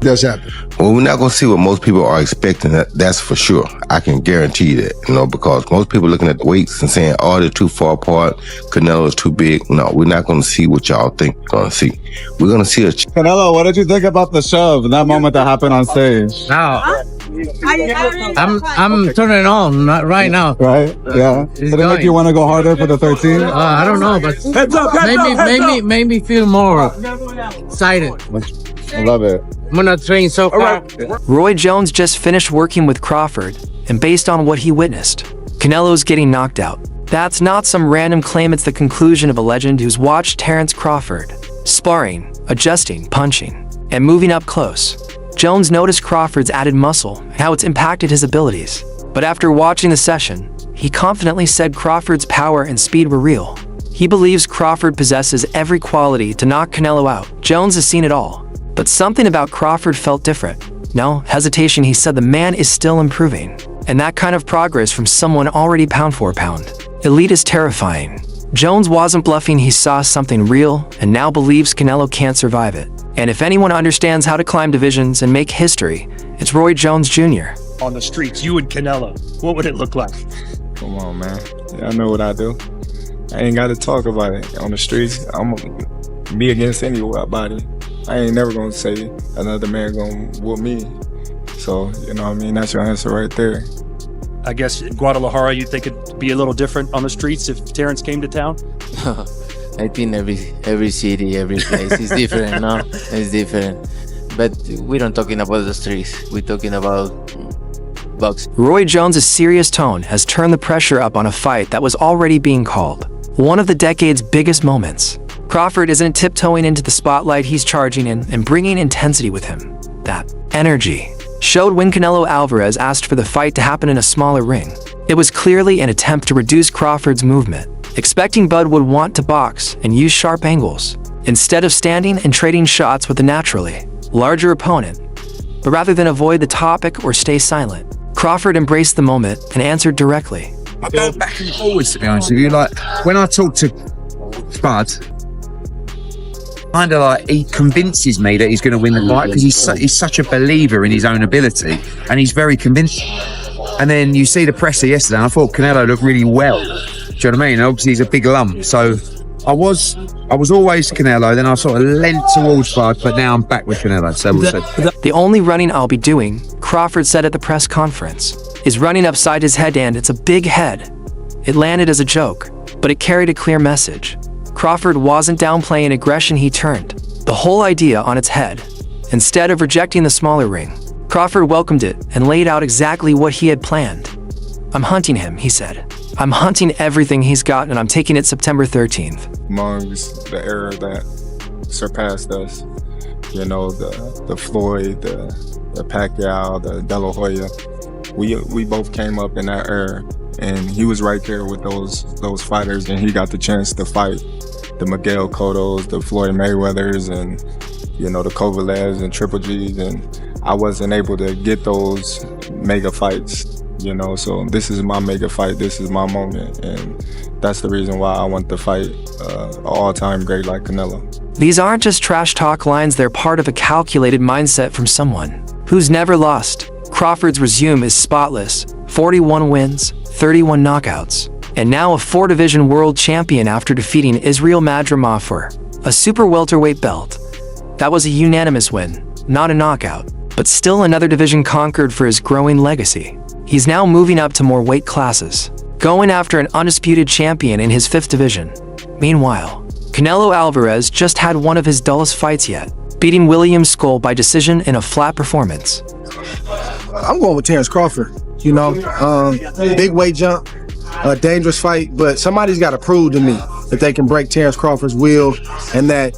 does happen. Well, we're not going to see what most people are expecting. That's for sure. I can guarantee that, because most people looking at the weights and saying, oh, they're too far apart. Canelo's too big. No, we're not going to see what y'all think we're going to see. We're going to see a... Canelo, what did you think about the shove, that moment that happened on stage? Now, I'm turning it on right now. Right? Yeah. Did it make you want to go harder for the 13? I don't know, but made me feel more excited. I love it. I'm gonna train so far. Roy Jones just finished working with Crawford, and based on what he witnessed, Canelo's getting knocked out. That's not some random claim, it's the conclusion of a legend who's watched Terence Crawford sparring, adjusting, punching, and moving up close. Jones noticed Crawford's added muscle and how it's impacted his abilities. But after watching the session, he confidently said Crawford's power and speed were real. He believes Crawford possesses every quality to knock Canelo out. Jones has seen it all, but something about Crawford felt different. No hesitation, he said the man is still improving. And that kind of progress from someone already pound for pound elite is terrifying. Jones wasn't bluffing, he saw something real and now believes Canelo can't survive it. And if anyone understands how to climb divisions and make history, it's Roy Jones Jr. On the streets, you and Canelo, what would it look like? Come on, man. Yeah, I know what I do. I ain't got to talk about it on the streets. I'm me against anybody. I ain't never gonna say another man gonna whoop me. So, that's your answer right there. I guess in Guadalajara, you think it'd be a little different on the streets if Terence came to town? I think every city, every place is different, no? It's different. But we don't talking about the streets. We're talking about boxing. Roy Jones' serious tone has turned the pressure up on a fight that was already being called. One of the decade's biggest moments. Crawford isn't tiptoeing into the spotlight, he's charging in and bringing intensity with him. That energy showed when Canelo Alvarez asked for the fight to happen in a smaller ring. It was clearly an attempt to reduce Crawford's movement, expecting Bud would want to box and use sharp angles, instead of standing and trading shots with a naturally larger opponent. But rather than avoid the topic or stay silent, Crawford embraced the moment and answered directly. I go back and forwards, to be honest with you. Like, when I talk to Bud, kind of like he convinces me that he's going to win the fight because he's such a believer in his own ability and he's very convincing. And then you see the presser yesterday and I thought Canelo looked really well. Do you know what I mean? Obviously he's a big lump, so I was always Canelo, then I sort of leant towards Bud, but now I'm back with Canelo, so we'll see. The only running I'll be doing, Crawford said at the press conference, is running upside his head, and it's a big head. It landed as a joke, but it carried a clear message. Crawford wasn't downplaying aggression, he turned the whole idea on its head. Instead of rejecting the smaller ring, Crawford welcomed it and laid out exactly what he had planned. I'm hunting him, he said. I'm hunting everything he's got and I'm taking it September 13th. Amongst the era that surpassed us, the Floyd, the Pacquiao, the De La Hoya, we both came up in that era. And he was right there with those fighters, and he got the chance to fight the Miguel Cottos, the Floyd Mayweathers, and the Kovalevs and Triple G's, and I wasn't able to get those mega fights, so this is my mega fight, this is my moment, and that's the reason why I want to fight an all-time great like Canelo. These aren't just trash talk lines, they're part of a calculated mindset from someone who's never lost. Crawford's resume is spotless, 41 wins, 31 knockouts, and now a 4-division world champion after defeating Israel Madrimov for a super welterweight belt. That was a unanimous win, not a knockout, but still another division conquered for his growing legacy. He's now moving up to more weight classes, going after an undisputed champion in his 5th division. Meanwhile, Canelo Alvarez just had one of his dullest fights yet, beating William Skull by decision in a flat performance. I'm going with Terence Crawford. Big weight jump, a dangerous fight, but somebody's got to prove to me that they can break Terence Crawford's will and that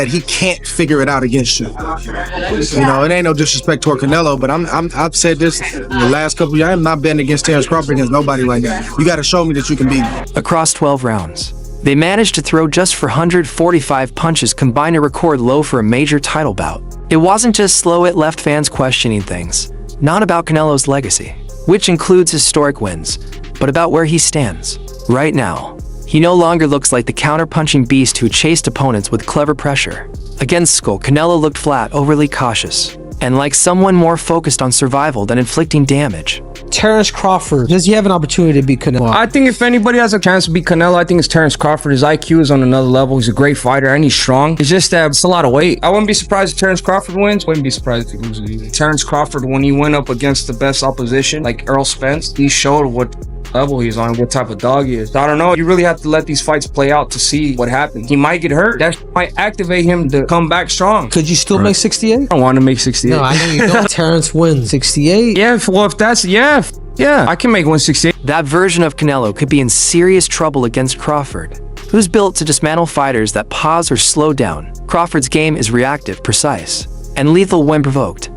he can't figure it out against you. It ain't no disrespect toward Canelo, but I've said this in the last couple of years. I'm not betting against Terence Crawford against nobody like that. You got to show me that you can beat me. Across 12 rounds, they managed to throw just 445 punches combined to record low for a major title bout. It wasn't just slow, it left fans questioning things. Not about Canelo's legacy, which includes historic wins, but about where he stands right now. He no longer looks like the counter-punching beast who chased opponents with clever pressure. Against Skull, Canelo looked flat, overly cautious, and like someone more focused on survival than inflicting damage. Terence Crawford, does he have an opportunity to beat Canelo? I think if anybody has a chance to beat Canelo, I think it's Terence Crawford. His IQ is on another level. He's a great fighter and he's strong. It's just that it's a lot of weight. I wouldn't be surprised if Terence Crawford wins. Wouldn't be surprised if he loses either. Terence Crawford, when he went up against the best opposition, like Errol Spence, he showed what level he's on, what type of dog he is. I don't know. You really have to let these fights play out to see what happens. He might get hurt. That might activate him to come back strong. Could you still make 68? I don't want to make 68. No, I know you don't. Terence wins 68. Yeah, well, if that's, yeah, I can make 168. That version of Canelo could be in serious trouble against Crawford, who's built to dismantle fighters that pause or slow down. Crawford's game is reactive, precise, and lethal when provoked.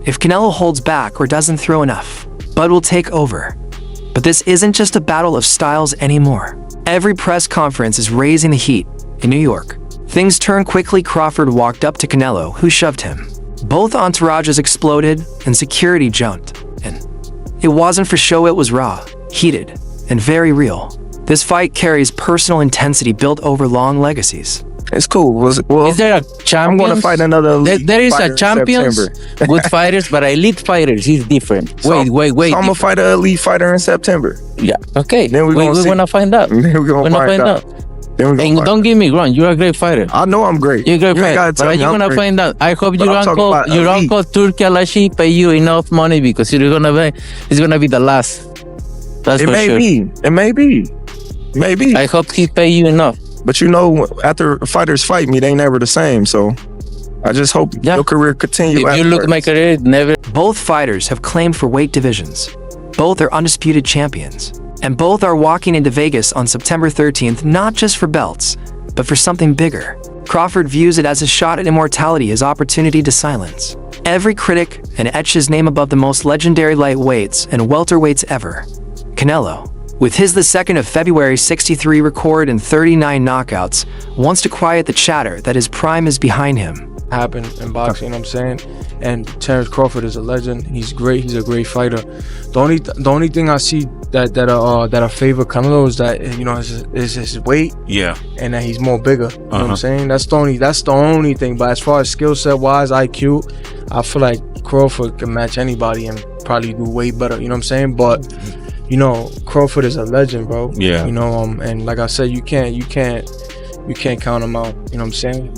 If Canelo holds back or doesn't throw enough, Bud will take over. But this isn't just a battle of styles anymore. Every press conference is raising the heat. In New York, things turned quickly. Crawford walked up to Canelo, who shoved him. Both entourages exploded and security jumped. And it wasn't for show, it was raw, heated, and very real. This fight carries personal intensity built over long legacies. It's cool. Is there a champions? I'm going to fight another elite There is fighter a champions, September. good fighters, but elite fighters is different. So wait. So I'm going to fight an elite fighter in September. Yeah. Okay. Then we're gonna find out. Then we're going to find out. And don't get me wrong, you're a great fighter. I know I'm great. You're a great fighter. But are you gonna find out? I hope your uncle Turki Alashi pay you enough money because it's gonna be the last. That's for sure. It may be. Maybe. I hope he pay you enough. But you know, after fighters fight me, they never the same. So I just hope your career continue. If you look at my career, never. Both fighters have claimed for weight divisions. Both are undisputed champions. And both are walking into Vegas on September 13th, not just for belts, but for something bigger. Crawford views it as a shot at immortality, his opportunity to silence every critic and etch his name above the most legendary lightweights and welterweights ever. Canelo, with his the 2nd of February 63 record and 39 knockouts, wants to quiet the chatter that his prime is behind him. Happen in boxing, you know what I'm saying? And Terence Crawford is a legend. He's great. He's a great fighter. The only thing I see that I favor Canelo is that, you know, is his weight. Yeah. And that he's more bigger. You know what I'm saying? That's the only thing. But as far as skill set wise, IQ, I feel like Crawford can match anybody and probably do way better. You know what I'm saying? But you know, Crawford is a legend, bro. Yeah. You know, and like I said, you can't count him out. You know what I'm saying?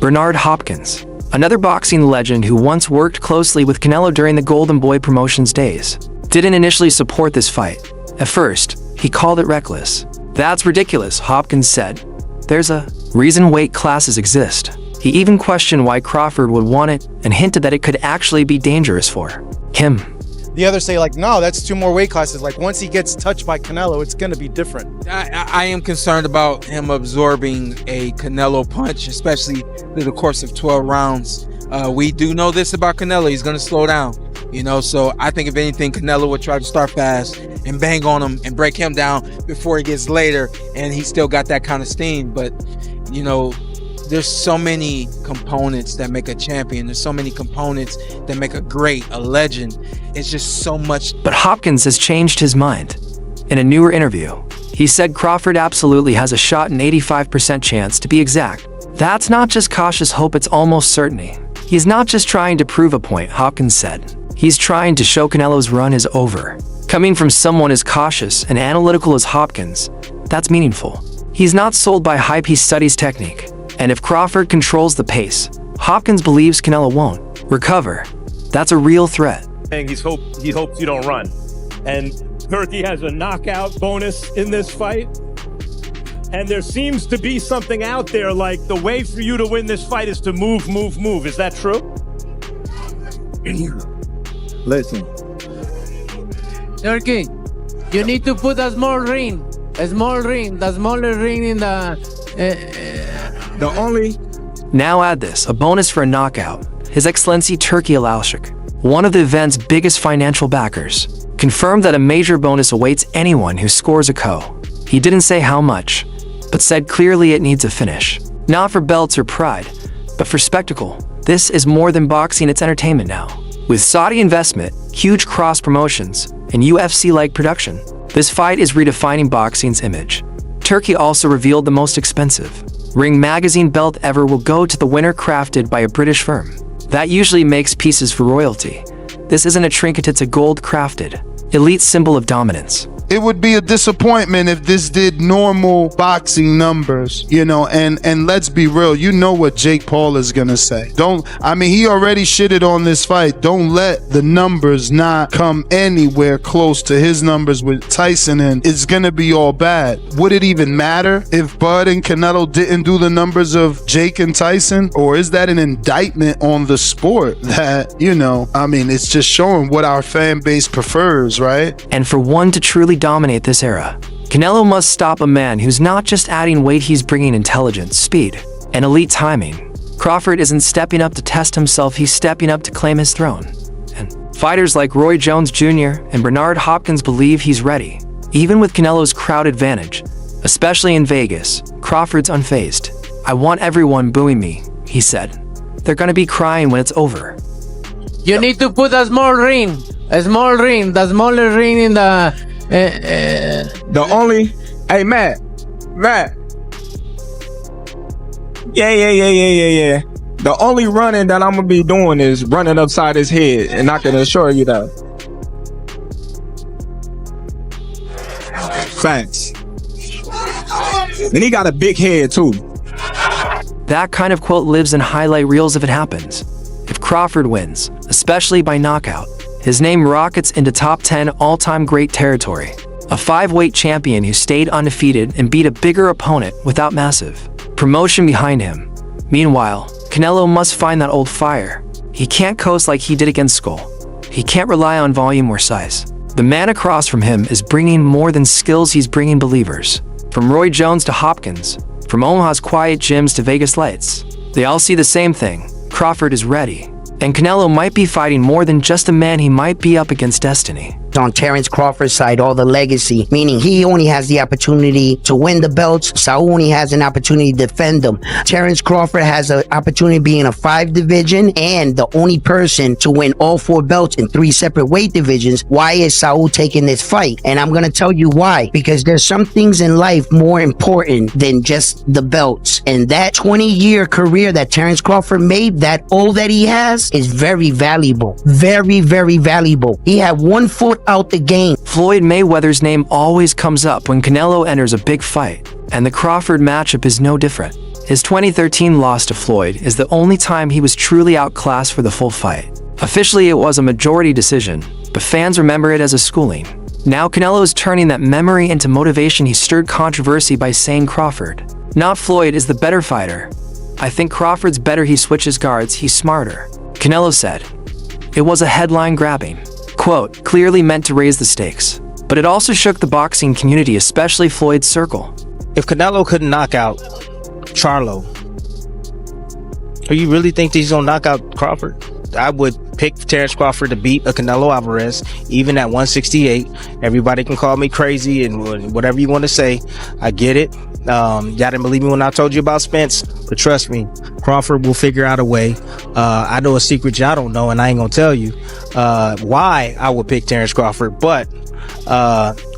Bernard Hopkins, another boxing legend who once worked closely with Canelo during the Golden Boy Promotions days, didn't initially support this fight. At first, he called it reckless. "That's ridiculous," Hopkins said. "There's a reason weight classes exist." He even questioned why Crawford would want it and hinted that it could actually be dangerous for him. The others say, like, no, that's 2 more weight classes. Like, once he gets touched by Canelo, it's going to be different. I am concerned about him absorbing a Canelo punch, especially through the course of 12 rounds. We do know this about Canelo. He's going to slow down, you know. So I think if anything, Canelo would try to start fast and bang on him and break him down before he gets later. And he's still got that kind of steam. But, you know, there's so many components that make a champion. There's so many components that make a great, a legend. It's just so much. But Hopkins has changed his mind. In a newer interview, he said Crawford absolutely has a shot, an 85% chance to be exact. That's not just cautious hope, it's almost certainty. He's not just trying to prove a point, Hopkins said. He's trying to show Canelo's run is over. Coming from someone as cautious and analytical as Hopkins, that's meaningful. He's not sold by hype, he studies technique. And if Crawford controls the pace, Hopkins believes Canelo won't recover. That's a real threat. He hopes you don't run. And Turki has a knockout bonus in this fight. And there seems to be something out there like the way for you to win this fight is to move. Is that true? Listen. Turki, you need to put a small ring. The smaller ring in the... Now add this, a bonus for a knockout. His Excellency Turki Alalshik, one of the event's biggest financial backers, confirmed that a major bonus awaits anyone who scores a KO. He didn't say how much, but said clearly it needs a finish. Not for belts or pride, but for spectacle. This is more than boxing, it's entertainment now. With Saudi investment, huge cross promotions, and UFC-like production, this fight is redefining boxing's image. Turki also revealed the most expensive Ring Magazine belt ever will go to the winner crafted by a British firm. That usually makes pieces for royalty. This isn't a trinket, it's a gold-crafted, elite symbol of dominance. It would be a disappointment if this did normal boxing numbers, you know, and let's be real, you know what Jake Paul is gonna say. He already shitted on this fight. Don't let the numbers not come anywhere close to his numbers with Tyson, and it's gonna be all bad. Would it even matter if Bud and Canelo didn't do the numbers of Jake and Tyson? Or is that an indictment on the sport that, you know, it's just showing what our fan base prefers, right? And for one to truly dominate this era, Canelo must stop a man who's not just adding weight, he's bringing intelligence, speed, and elite timing. Crawford isn't stepping up to test himself, he's stepping up to claim his throne. And fighters like Roy Jones Jr. and Bernard Hopkins believe he's ready. Even with Canelo's crowd advantage, especially in Vegas, Crawford's unfazed. "I want everyone booing me," he said. "They're gonna be crying when it's over." You need to put a small ring, the smaller ring in the. The only, hey Matt. Yeah. The only running that I'm gonna be doing is running upside his head, and I can assure you that. Facts. And he got a big head too. That kind of quote lives in highlight reels if it happens. If Crawford wins, especially by knockout, his name rockets into top 10 all-time great territory. A 5-weight champion who stayed undefeated and beat a bigger opponent without massive promotion behind him. Meanwhile, Canelo must find that old fire. He can't coast like he did against Skull. He can't rely on volume or size. The man across from him is bringing more than skills, he's bringing believers. From Roy Jones to Hopkins, from Omaha's quiet gyms to Vegas lights, they all see the same thing. Crawford is ready. And Canelo might be fighting more than just a man, he might be up against destiny. On Terence Crawford's side, all the legacy, meaning he only has the opportunity to win the belts. Saul only has an opportunity to defend them. Terence Crawford has an opportunity to be in a 5 division and the only person to win all 4 belts in 3 separate weight divisions. Why is Saul taking this fight? And I'm going to tell you why. Because there's some things in life more important than just the belts. And that 20-year career that Terence Crawford made, that all that he has, is very valuable. Very, very valuable. He had 1 foot out the game. Floyd Mayweather's name always comes up when Canelo enters a big fight, and the Crawford matchup is no different. His 2013 loss to Floyd is the only time he was truly outclassed for the full fight. Officially, it was a majority decision, but fans remember it as a schooling. Now Canelo is turning that memory into motivation. He stirred controversy by saying Crawford, not Floyd, is the better fighter. "I think Crawford's better, he switches guards, he's smarter," Canelo said. It was a headline-grabbing quote, clearly meant to raise the stakes. But it also shook the boxing community, especially Floyd's circle. If Canelo couldn't knock out Charlo, do you really think that he's gonna knock out Crawford? I would pick Terence Crawford to beat a Canelo Alvarez, even at 168. Everybody can call me crazy and whatever you want to say. I get it. Y'all didn't believe me when I told you about Spence, but trust me, Crawford will figure out a way. I know a secret y'all don't know, and I ain't gonna tell you why I would pick Terence Crawford, but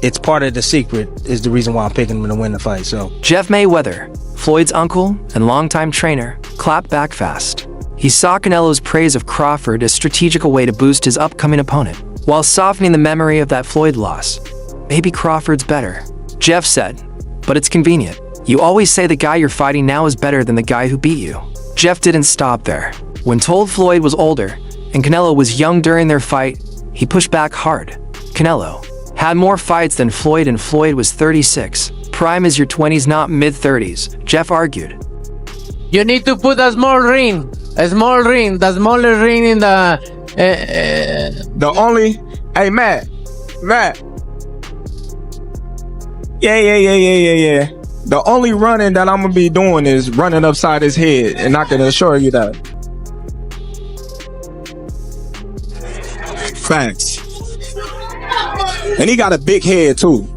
it's part of the secret is the reason why I'm picking him to win the fight. So Jeff Mayweather, Floyd's uncle and longtime trainer, clapped back fast. He saw Canelo's praise of Crawford as a strategical way to boost his upcoming opponent, while softening the memory of that Floyd loss. Maybe Crawford's better, Jeff said, but it's convenient. You always say the guy you're fighting now is better than the guy who beat you. Jeff didn't stop there. When told Floyd was older and Canelo was young during their fight, he pushed back hard. Canelo had more fights than Floyd, and Floyd was 36. Prime is your 20s, not mid-30s, Jeff argued. You need to put a small ring, the smaller ring in the. The only, hey Matt. Yeah. The only running that I'm gonna be doing is running upside his head, and I can assure you that. Facts. And he got a big head too.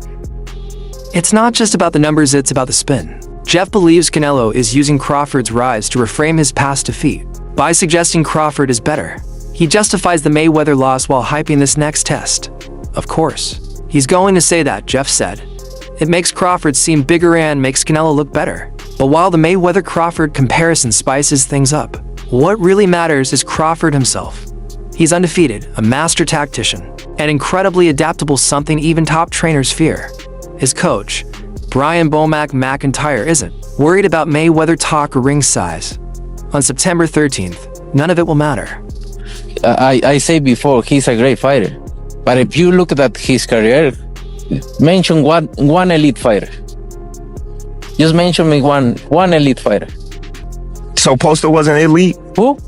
It's not just about the numbers, it's about the spin. Jeff believes Canelo is using Crawford's rise to reframe his past defeat. By suggesting Crawford is better, he justifies the Mayweather loss while hyping this next test. Of course, he's going to say that, Jeff said, It makes Crawford seem bigger and makes Canelo look better. But while the Mayweather-Crawford comparison spices things up, what really matters is Crawford himself. He's undefeated, a master tactician, and incredibly adaptable, something even top trainers fear. His coach, Brian Bomac McIntyre, isn't worried about Mayweather talk or ring size. On September 13th, none of it will matter. I say before, he's a great fighter. But if you look at his career, mention one elite fighter. Just mention me one elite fighter. So Poster wasn't elite? Who?